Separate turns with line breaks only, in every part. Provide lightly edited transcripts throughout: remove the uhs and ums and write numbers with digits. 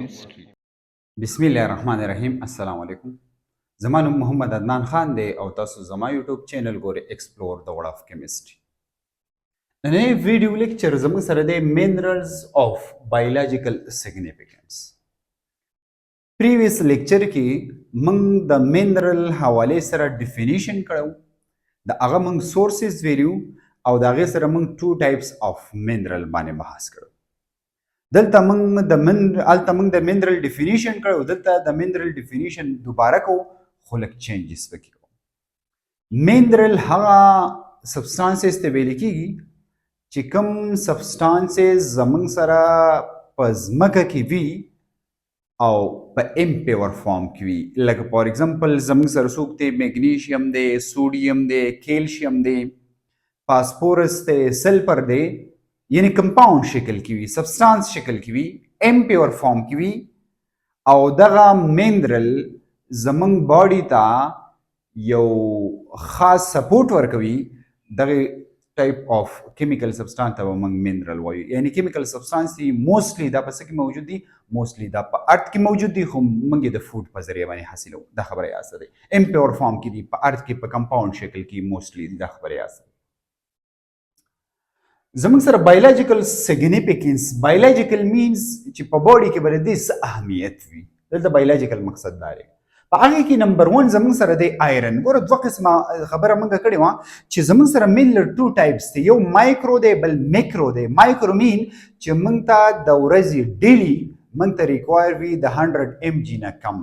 Biochemistry. Bismillahirrahmanirrahim. Assalamu alaikum. زما نوم محمد عدنان خان دی او تاسو زما یوټیوب چینل ګورئ ایکسپلور د ورډ اف کیمستري. نننی ویډیو لیکچر زموږ سره دی minerals of biological significance. پریویس لیکچر کې موږ د mineral حواله سره ډیفینیشن کړو، د هغه موږ سورسز ویلو او د هغه سره موږ ټو ټایپس اف mineral باندې بحث کړو. دلته موږ د mineral ډیفینیشن کړو، دلته د mineral ډیفینیشن دوباره کو خو لږ چینجز پکې کوو. mineral هغه سبستانسز ته ویل کېږي چې کوم سبستانسز زموږ سره په ځمکه کې وي او په امپیور فارم کې وي. لکه فار ایگزامپل زموږ سره څوک دی میګنیشیم دی، سوډیم دی، کیلشیم دی، فاسفورس دی، سلفر دی، یعنی کمپاوند شکل کې وي، سبستانس شکل کې وي، امپیور فارم کې وي او دغه mineral زمونږ باډي ته یو خاص سپورټ ورکوي. دغه ټایپ اف کیمیکل سبستانس ته به موږ mineral وایو. یعنی کیمیکل سبستانس دي موستلی دا په څه کې موجود دي؟ موستلی دا په ارت کې موجود دي، خو موږ یې د فوډ په ذریعه باندې حاصلوو. دا خبره یاد ساتئ. امپیور فارم کې دي، په ارت کې په کمپاوند شکل کې موستلی دي. دا خبره یاد ساتئ. زموږ سره بایولوژیکل سیګنیفیکنس، بایولوژیکل مینز چې په باډي کې به د دې څه اهمیت وي. دلته بایولوژیکل مقصد دا دی. په هغې کې نمبر 1 زموږ سره دی آیرن. ګوره دوه قسمه خبره موږ کړې وه چې زموږ سره مینلی 2 ټایپس دی، یو مایکرو دی بل میکرو دی. مایکرو مین چې موږ ته د ورځې ډیلی موږ ته ریکوایر وي د 100 mg نه کم.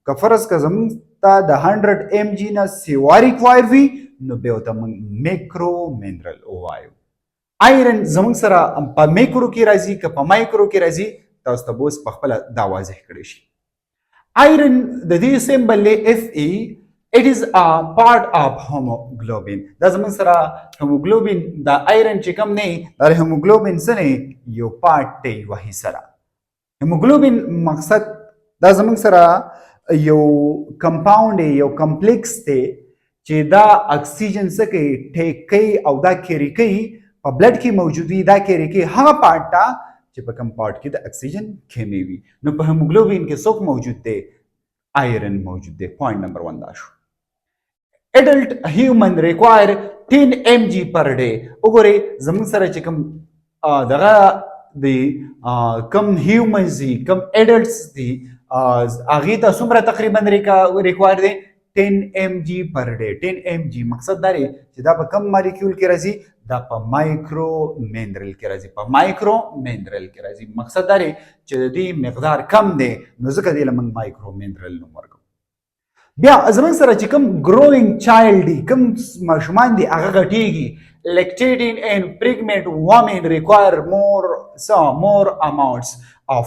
که فرض که زموږ ته د 100 mg نه سیوا ریکوایر وي نو بیا ورته موږ میکرو منرل ووایو. آیرن زموږ سره په میکرو کې راځي که په مایکرو کې راځي، تاسو ته به اوس په خپله دا واضح کړی شي. آیرن د دې سمبل دی Fe. it is a part of hemoglobin. دا زموږ سره هیموګلوبین د آیرن چې کوم دی دا هیموګلوبین څه دی؟ یو پارټ دی، یوه حصه ده. هیموګلوبین مقصد دا زموږ سره یو کمپاوند دی، یو کمپلیکس دی چې دا اکسیجن څه کوي؟ ټیک کوي او دا کیری کوي، په بلډ کې موجود وي. دا کیری کوي هغه پارټ ته چې په کوم پارټ کې د اکسیجن کمی وي. نو په هیموګلوبین کې څوک موجود دی؟ آیرن موجود دی. پوینټ نمبر 1 دا شو. اډلټ هیومن ریکوایر 10 mg پر ډے. وګورئ زموږ سره چې کوم دغه دی کم هیومنز دي، کم اډلټس دي، هغې ته څومره تقریبا ریکوایر دی؟ 10 mg پر ډے. 10 mg مقصد دا دی چې دا په کم مالیکول کې راځي؟ دا په مایکرو منرل کې راځي. په مایکرو منرل کې راځي. مقصد دا دی چې د دې مقدار کم دی نو ځکه دې له موږ مایکرو منرل نوم ورکوو. بیا زموږ سره چې کوم ګروینګ چایلډ دي، کوم ماشومان دي هغه غټېږي. lactating and pregnant women require more amounts of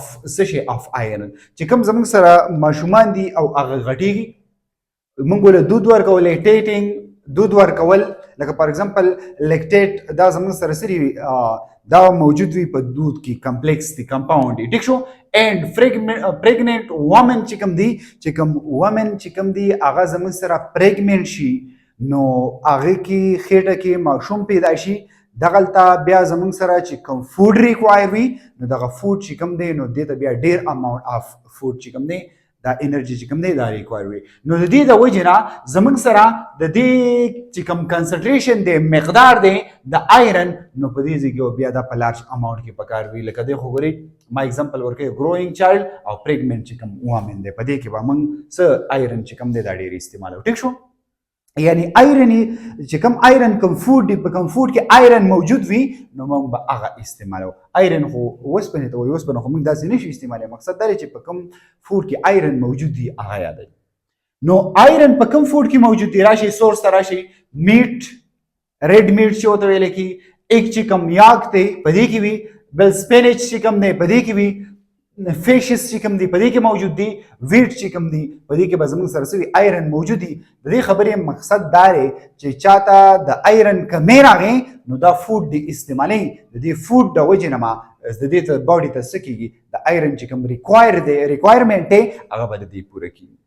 iron. چې کوم زموږ سره ماشومان دي او هغه غټېږي، موږ له دود ورکول، لیکټیټینګ دود ورکول. لکه فار ایگزامپل لیکټیټ دا زموږ سره سری دا موجود وي په دود کې، کمپلیکس دی، کمپاوند دی. ټیک شو. اینډ پریګننټ وومن چې کوم دی، چې کوم وومن چې کوم دی هغه زموږ سره پریګننټ شي نو هغې کې خېټه کې ماشوم پیدا شي. دغلته بیا زموږ سره چې کوم فوډ ریکوایر وي نو دغه فوډ چې کوم دی نو دې ته بیا ډېر اماونټ اف فوډ چې کوم دی دا انرژي چې کوم دی دا ریکوایر وي. نو د دې د وجې نه زموږ سره د دې چې کوم کنسنټریشن دی، مقدار دی د آیرن، نو په دې ځای کې بیا دا په لارج اماونټ کې پکار وي. لکه دی خو ګورئ ما اگزامپل ورکوي ګروینګ چایلډ او پریګننټ چې کوم وومن دی، په دې کې به موږ څه آیرن چې کوم دی دا ډېر استعمالوو. ټیک شو. یعنی آیرن چې کوم آیرن کوم فوډ دی، په کوم فوډ کې آیرن موجود وي نو موږ به هغه استعمالوو. آیرن خو اوسپنې ته وایي، اوسپنه خو موږ داسې نشو استعمالولی. مقصد دا دی چې په کوم فوډ کې آیرن موجود وي هغه یادوي. نو آیرن په کوم فوډ کې موجود دی؟ راشي سورس ته راشي. میټ، ریډ میټ چې ورته ویلی کېږي، ایګ چې کوم یاک دی په دې کې وي، بل سپینچ چې کوم دی په دې کې وي، فیشز چې کوم دی په دې کې موجود دي، ویټ چې کوم دی په دې کې به زموږ سره څه آیرن موجود دي. د دې خبرې مقصد دا دی چې چاته د آیرن کمی راغی نو دا فوډ دی استعمالوي. د دې فوډ د وجې نه ما د دې ته باډي ته څه کېږي؟ د آیرن چې کوم ریکوایرمنټ دی هغه به د دې پوره کېږي.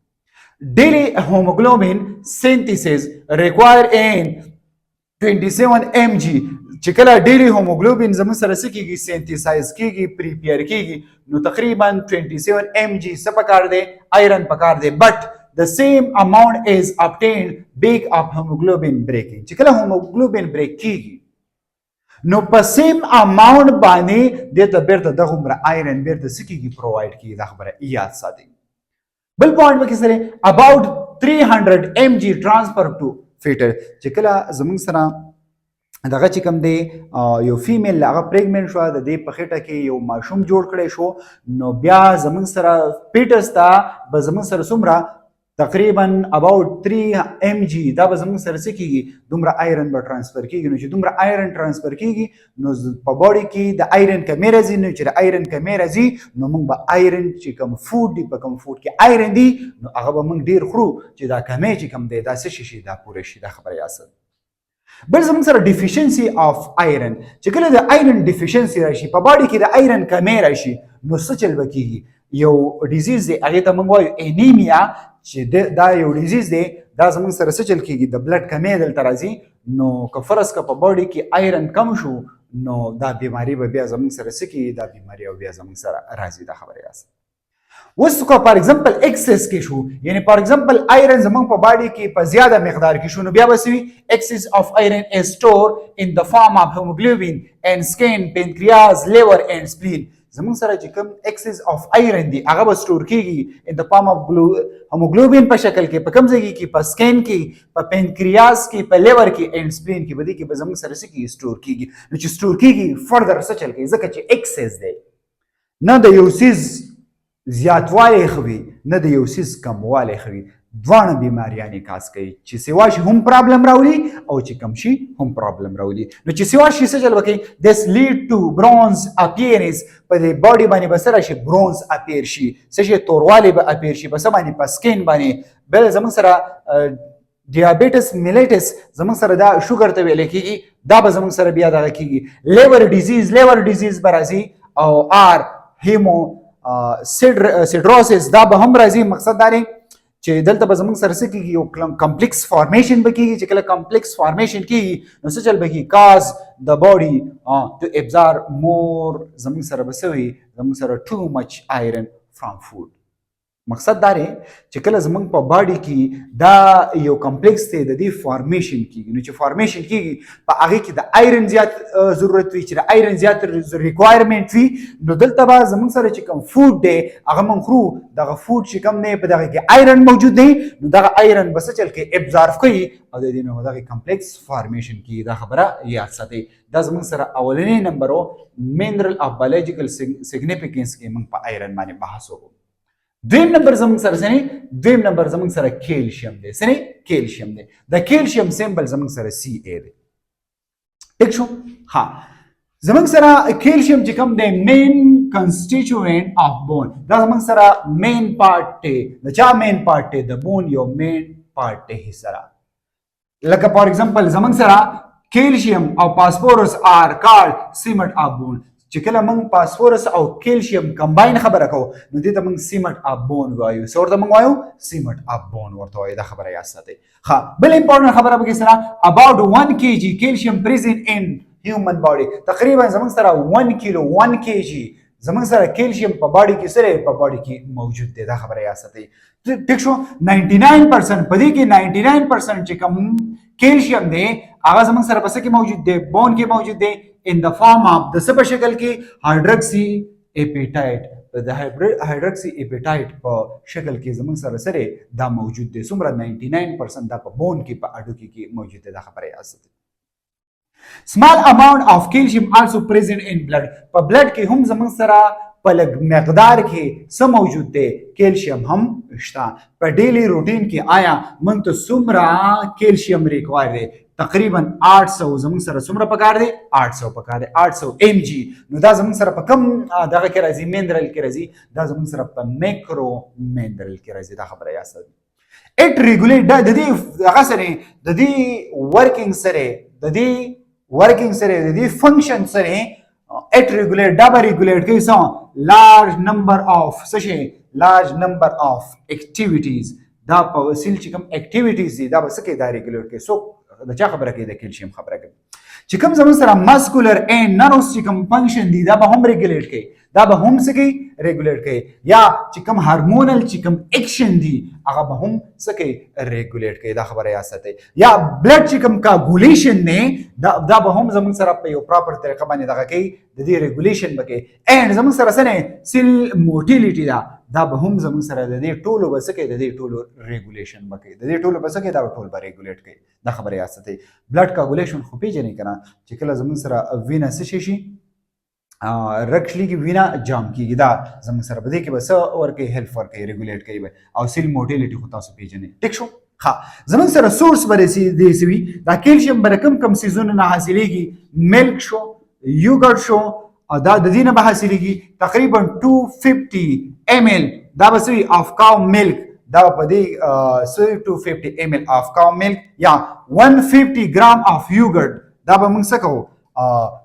ډیلی هیموګلوبین سینتھیسس ریکوایر ان 27 mg چې کله ډیلی هوموګلوبین زموږ سره څه کیږي سینتیسایز کیږي پریپیر کیږي نو تقریبا 27 mg څه پکار دی آیرن پکار دی بٹ the same amount is obtained big of hemoglobin breaking چې کله هوموګلوبین بریک کیږي نو په سیم اماونت باندې د ته بیرته دغه عمر آیرن بیرته څه کیږي پرووایډ کیږي دا خبره یاد ساتئ بل پوینټ پکې سره about 300 mg transfer to fetal چې کله زموږ سره دغه چې کوم دی یو فیمیل هغه پریګننټ شو د دې په خټه کې یو ماشوم جوړ کړی شو نو بیا زموږ سره پیټس ته به زموږ سره څومره تقریبا about 3 mg دا به زموږ سره څه کیږي دومره آیرن به ټرانسفر کیږي نو چې دومره آیرن ټرانسفر کیږي نو په باډي کې د آیرن کمی راځي نو چې د آیرن کمی راځي نو موږ به آیرن چې کوم فود دی په کوم فود کې آیرن دی نو هغه به موږ ډیر خورو چې دا کمی چې کوم دی دا څه شي دا پوره شي دا خبره یاسه بل زموږ سره ډیفیشنسي اف آیرن چې کله د آیرن ډیفیشنسي راشي په باډي کې د آیرن کمی راشي نو څه چل وکیږي یو ډیزیز دی هغه ته موږ وایو انیمیا چې دا یو ډیزیز دی دا زموږ سره څه چل کیږي د بلډ کمی دلته راځي نو که فرض که په باډي کې آیرن کم شو نو دا بیماری به بیا زموږ سره څه کیږي دا بیماری او بیا زموږ سره راځي دا خبره یاسه اوس کو فار ایگزامپل ایکسس کې شو یعنی فار ایگزامپل آیرن زموږ په باډي کې په زیاده مقدار کې شو نو بیا بسوي ایکسس اف آیرن از سٹور ان د فارم اف هیموګلوبین اینڈ سکن پنکریاس لیور اینڈ سپلین زموږ سره چې کوم ایکسس اف آیرن دی هغه به سٹور کیږي ان د فارم اف هیموګلوبین په شکل کې په کوم ځای کې په سکن کې په پنکریاس کې په لیور کې اینڈ سپلین کې بده کې به زموږ سره څه کې سٹور کیږي نو چې سٹور کیږي فردر څه چل کیږي ځکه چې ایکسس دی نه د یو سیز زیاتوالی خوي نه د یو سیز کموالی خوي دواړه بیماریانې کاس کوي چې سوا شي هم پرابلم راولي او چې کم شي هم پرابلم راولي نو چې سوا شي څه چل وکړي this lead to bronze appearance په دې باډي باندې به څه راشي برونز اپیر شي څه شي توروالی به اپیر شي په څه باندې په سکین باندې بل زموږ سره ډیابیټس میلیټس زموږ سره دا شوګر ته ویل کېږي دا به زموږ سره بیا دغه کېږي لیور ډیزیز به راځي او آر هیمو سیډروسس دا به هم راځي مقصد دا دی چې دلته به زموږ سره څه کېږي یو کمپلیکس فارمیشن به کېږي چې کله کمپلیکس فارمیشن کېږي نو څه چل به کېږي کاز د باډي ټو ابزارب مور زموږ سره به څه وي زموږ سره ټو مچ آیرن فرام فود مقصد دا دی چې کله زموږ په باډي کې دا یو کمپلیکس دی د دې فارمیشن کېږي نو چې فارمیشن کېږي په هغې کې د آیرن زیات ضرورت وي چې د آیرن زیات ریکوایرمنټ وي نو دلته به زموږ سره چې کوم فود دی هغه موږ خورو دغه فود چې کوم دی په دغه کې آیرن موجود دی نو دغه آیرن به څه چل کوي ابزارف کوي او د دې نه دغه کمپلیکس فارمیشن کېږي دا خبره یاد ساتئ دا زموږ سره اولنی نمبر منرل اف بایولوژیکل سیګنیفیکنس کې موږ په آیرن باندې بحث وکړو دویم نمبر زموږ سره سنې دویم نمبر زموږ سره کیلشیم دی سنې کیلشیم دی د کیلشیم سیمبل زموږ سره سی ای دی ٹھیک شو ها زموږ سره کیلشیم چې کوم دی مین کنسټیچوئنټ اف بون دا زموږ سره مین پارت دی د چا مین پارت دی د بون یو مین پارت دی سره لکه فار ایگزامپل زموږ سره کیلشیم او فاسفورس آر کارډ سیمنټ اف بون چې کله موږ فاسفورس او کیلشیم کمباین خبره کوو نو دې ته موږ سیمنټ اف بون وایو څه ورته موږ وایو سیمنټ اف بون ورته وایو دا خبره یاد ساتئ ښه بل امپورټنټ خبره پکې سره about 1 kg کیلشیم present in human body تقریبا زموږ سره 1 کیلو 1 kg زموږ سره کیلشیم په باډي کې سره په باډي کې موجود دی دا خبره یاد ساتئ ټیک شو 99% په دې کې 99% چې کوم کیلشیم دی هغه زموږ سره په څه کې موجود دی بون کې موجود دی in the form of د څه په شکل کې هایدروکسی اپیټایټ د هایدروکسی اپیټایټ په شکل کې زموږ سره سره دا موجود دی څومره 99% دا په بون کې په اډو کې موجود دی دا خبره یاد ساتئ small amount of calcium also present in blood په بلډ کې هم زموږ سره په لږ مقدار کې څه موجود دی کیلشیم هم شته په ډیلی روټین کې آیا موږ ته څومره کیلشیم ریکوایر دی تقریبا 800 زموږ سره څومره پکار دی 800 پکار دی 800 mg نو دا زموږ سره په کم دغه کې راځي منرل کې راځي دا زموږ سره په میکرو منرل کې راځي دا خبره یاد ساتئ اټ ریګولیټ دا د دې هغه سره د دې ورکینګ سره د دې فنکشن سره اټ ریګولیټ دا به ریګولیټ کوي څه لارج نمبر اف څه شي لارج نمبر اف اکټیویټیز دا په وسیل چې کوم اکټیویټیز دي دا به څه کوي دا ریګولیټ کوي سو د چا خبره کوي؟ د کیلشیم خبره کوي. چې کوم زموږ سره ماسکولر اینڈ نروس چې کوم فنکشن دي دا به هم ریګولیټ کوي، دا به هم څه کوي؟ ریګولیټ کوي. یا چې کوم هارمونل چې کوم اکشن دي هغه به هم څه کوي؟ ریګولیټ کوي. دا خبره یاد ساتئ. یا بلډ چې کوم کاګولیشن دی دا به هم زموږ سره په یو پراپر طریقه باندې دغه کوي، د دې ریګولیشن به کوي. اینډ زموږ سره څه نه سیل موټیلیټي دا به هم زموږ سره د دې ټولو به څه کوي؟ د دې ټولو ریګولیشن به کوي. د دې ټولو به څه کوي؟ دا ټول به ریګولیټ کوي. دا خبره یاد ساتئ. بلډ کاګولیشن خو پیژنئ که نه، چې کله زموږ سره وینه څه شي رکشلی کی وینا جام کیږي، دا زموږ سره بده کې بس ورکه هیلپ ورکه ریګولیټ کوي او سیل موټیلیټي خو تاسو پیژنئ. ټیک شو. ها زموږ سره سورس برسي دی سوي دا کیلشیم بر کم سیزونه نه حاصلېږي. ملک شو، یوګرټ شو، او دا د دې نه به حاصلېږي تقریبا 250 ml دا به سوي اف کاو ملک، دا په دې 250 ml اف کاو ملک یا 150 ګرام اف یوګرټ دا به موږ څه کوو؟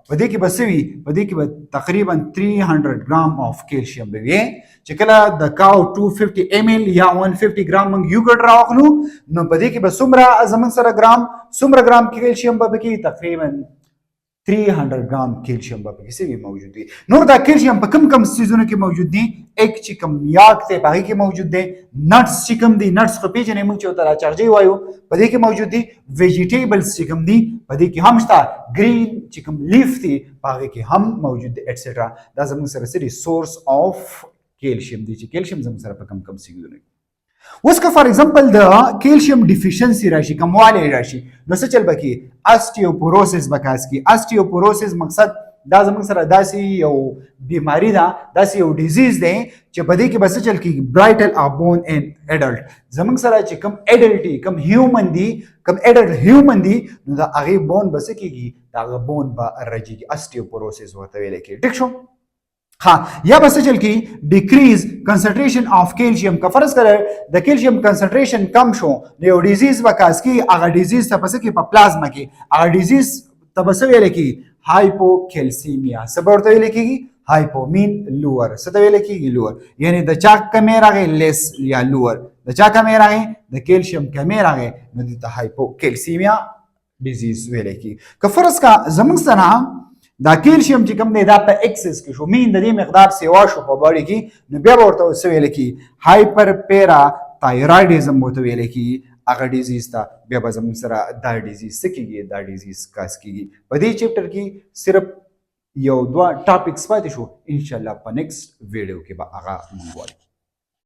په دې کې به څه وي؟ په دې کې به تقریبا 300 ګرام اف کیلشیم به وي. چې کله د کاو 250 ml یا 150 ګرام موږ یوګرټ راواخلو نو په دې کې به څومره زموږ سره ګرام کیلشیم به پکې تقریبا 300 ګرام کیلشیم به پکې څه موجود وي. نور دا کیلشیم په کم سیزونو کې موجود دي. ایک چې کوم یاک ته په هغې کې موجود دی. نټس چې کوم دي، نټس خو پیژنئ موږ چې ورته راچارجې وایو، په دې کې موجود دي. ویجیټیبلز چې کوم دي په دې کې هم شته. ګرین چې کوم لیف دي په هغې کې هم موجود دي ایټسټرا. دا زموږ سره څه دي؟ سورس آف کیلشیم دي چې کیلشیم زموږ سره په کم سیزونو کې. اوس که فار ایگزامپل د کیلشیم ډیفیشنسي راشي، کموالی راشي، نو څه چل به کېږي؟ اسټیوپوروسس به کاز کېږي. اسټیوپوروسس مقصد دا زموږ سره داسې یو بیماری ده، داسې یو ډیزیز دی چې په دې کې به څه چل کېږي؟ برایټل ا بون ان اډلټ. زموږ سره چې کوم اډلټ دي، کوم هیومن دي، کوم اډلټ هیومن دي، نو د هغې بون به څه کېږي؟ د هغه بون به رجېږي. اسټیوپوروسس ورته ویلی کېږي. ټیک شو. ها یا بس چل کی ډیکریز کنسنټریشن اف کیلشیم. که فرض کړه د کیلشیم کنسنټریشن کم شو نو یو ډیزیز وکاس کی، هغه ډیزیز ته پس کې په پلازما کې هغه ډیزیز ته بس ویل کی هایپوکیلسیمیا. څه ورته ویل کیږي؟ هایپومین لوور. څه ته ویل کیږي؟ لوور. یعنی د چا کمې راغی لیس یا لوور، د چا کمې راغی؟ د کیلشیم کمې راغی نو د هایپوکیلسیمیا ډیزیز ویل کیږي. که فرض کا زموږ سره دا کیلشیم چې کوم دی دا په ایکسس کې شو، مین د دې مقدار سیوا شو په باډي کې، نو بیا به ورته څه ویل کېږي؟ هایپر پیرا تایرایډیزم ورته ویل کېږي. هغه ډیزیز ته بیا به زموږ سره دا ډیزیز څه کېږي؟ دا ډیزیز کاز کېږي. په دې چپټر کې صرف یو دوه ټاپکس پاتې شو، انشاءالله په نیکسټ ویډیو کې به هغه موږ وایو.